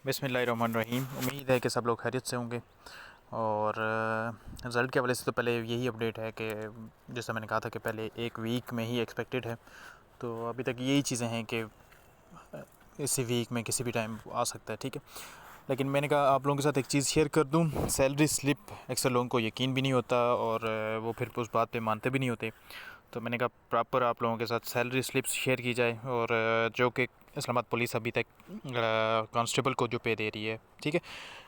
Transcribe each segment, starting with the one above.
बिस्मिल्लाहिर्रहमानिर्रहीम। उम्मीद है कि सब लोग खैरियत से होंगे। और रिज़ल्ट के हवाले से तो पहले यही अपडेट है कि जैसा मैंने कहा था कि पहले एक वीक में ही एक्सपेक्टेड है, तो अभी तक यही चीज़ें हैं कि इसी वीक में किसी भी टाइम आ सकता है। ठीक है, लेकिन मैंने कहा आप लोगों के साथ एक चीज़ शेयर कर दूं। सैलरी स्लिप अक्सर लोगों को यकीन भी नहीं होता और वो फिर उस बात पे मानते भी नहीं होते, तो मैंने कहा प्रॉपर आप लोगों के साथ सैलरी स्लिप्स शेयर की जाए। और जो कि इस्लामाबाद पुलिस अभी तक कांस्टेबल को जो पे दे रही है, ठीक है,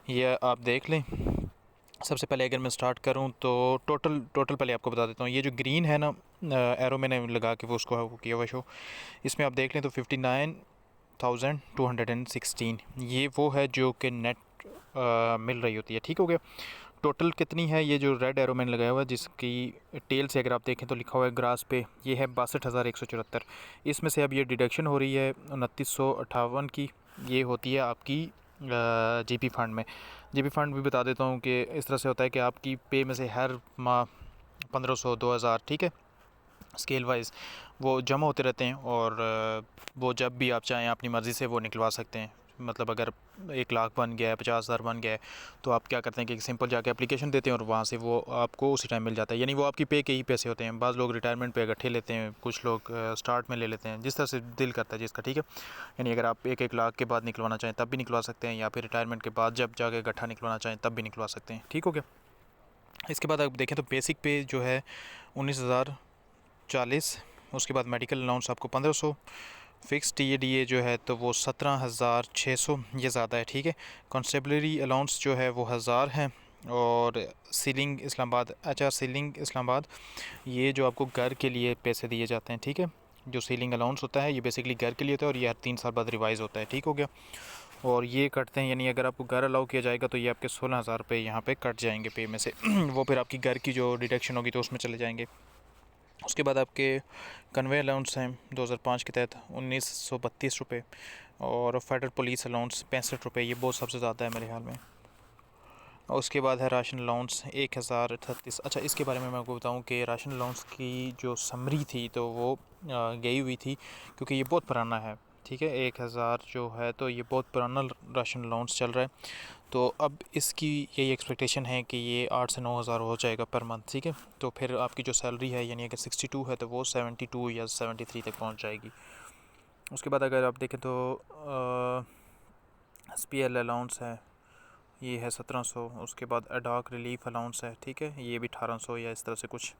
ये आप देख लें। सबसे पहले अगर मैं स्टार्ट करूं तो टोटल पहले आपको बता देता हूं। ये जो ग्रीन है ना एरो मैंने लगा के वो उसको वो किया हुआ शो, इसमें आप देख लें तो 59,216 ये वो है जो कि नेट मिल रही होती है। ठीक हो गया। टोटल कितनी है, ये जो रेड एरो मैंने लगाया हुआ है जिसकी टेल से अगर आप देखें तो लिखा हुआ है ग्रास पे, ये है 62,174। इसमें से अब ये डिडक्शन हो रही है 2958 की, ये होती है आपकी जीपी फंड में। जीपी फंड भी बता देता हूँ कि इस तरह से होता है कि आपकी पे में से हर माह 1500 2000, ठीक है, स्केल वाइज वो जमा होते रहते हैं और वो जब भी आप चाहें अपनी मर्ज़ी से वो निकलवा सकते हैं। मतलब अगर 1 लाख बन गया है, 50,000 बन गया है, तो आप क्या करते हैं कि सिंपल जाके एप्लीकेशन देते हैं और वहाँ से वो आपको उसी टाइम मिल जाता है। यानी वो आपकी पे के ही पैसे होते हैं। बाज़ लोग रिटायरमेंट पे इकट्ठे लेते हैं, कुछ लोग स्टार्ट में ले लेते हैं, जिस तरह से दिल करता है जिसका। ठीक है, यानी अगर आप 1-1 लाख के बाद निकलवाना चाहें तब भी निकलवा सकते हैं, या फिर रिटायरमेंट के बाद जब जाके इकट्ठा निकलवाना चाहें तब भी निकलवा सकते हैं। ठीक हो गया। इसके बाद आप देखें तो बेसिक पे जो है 19,040, उसके बाद मेडिकल अलाउंस आपको 1500, फ़िक्स टीएडीए जो है तो वो 17,600, ये ज़्यादा है। ठीक है, कॉन्स्टेबलरी अलाउंस जो है वो 1000 है। और सीलिंग इस्लामाबाद, अच्छा सीलिंग इस्लामाबाद, ये जो आपको घर के लिए पैसे दिए जाते हैं। ठीक है, जो सीलिंग अलाउंस होता है ये बेसिकली घर के लिए होता है और ये हर 3 साल बाद रिवाइज़ होता है। ठीक हो गया। और ये कटते हैं, यानी अगर आपको घर अलाउ किया जाएगा तो ये आपके 16,000 रुपये यहाँ पे कट जाएंगे पे में से वो फिर आपकी घर की जो डिडक्शन होगी तो उसमें चले जाएंगे। उसके बाद आपके कन्वे अलाउंस हैं 2005 के तहत 1932 रुपये, और फेडरल पुलिस अलाउंस 65 रुपये, ये बहुत सबसे ज़्यादा है मेरे ख्याल में। और उसके बाद है राशन अलाउंस 1038। अच्छा, इसके बारे में मैं आपको बताऊं कि राशन अलाउंस की जो समरी थी तो वो गई हुई थी, क्योंकि ये बहुत पुराना है। ठीक है, 1000 जो है तो ये बहुत पुराना राशन अलाउंस चल रहा है, तो अब इसकी यही एक्सपेक्टेशन है कि ये 8 से 9 हज़ार हो जाएगा पर मंथ। ठीक है, तो फिर आपकी जो सैलरी है, यानी अगर 62 है तो वो 72 या 73 तक पहुंच जाएगी। उसके बाद अगर आप देखें तो SPL अलाउंस है, ये है 1700। उसके बाद एडॉक रिलीफ अलाउंस है, ठीक है, ये भी 1800 या इस तरह से कुछ।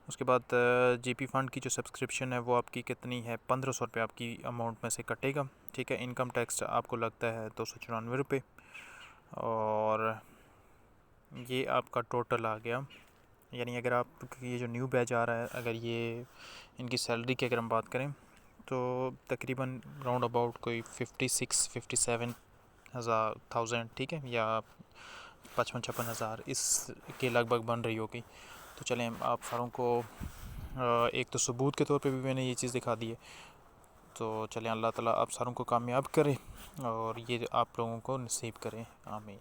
उसके बाद जीपी फ़ंड की जो सब्सक्रिप्शन है वो आपकी कितनी है, 1500 रुपये आपकी अमाउंट में से कटेगा। ठीक है, इनकम टैक्स आपको लगता है 294 रुपये, और ये आपका टोटल आ गया। यानी अगर आप ये जो न्यू बैच आ रहा है, अगर ये इनकी सैलरी की अगर हम बात करें तो तकरीबन राउंड अबाउट कोई 56-57 ठीक है, या 55-56 हज़ार इसके लगभग बन रही होगी। तो चलें, आप सारों को एक तो सबूत के तौर पे भी मैंने ये चीज़ दिखा दी है, तो चलें, अल्लाह ताला आप सारों को कामयाब करे और ये आप लोगों को नसीब करें, आमीन।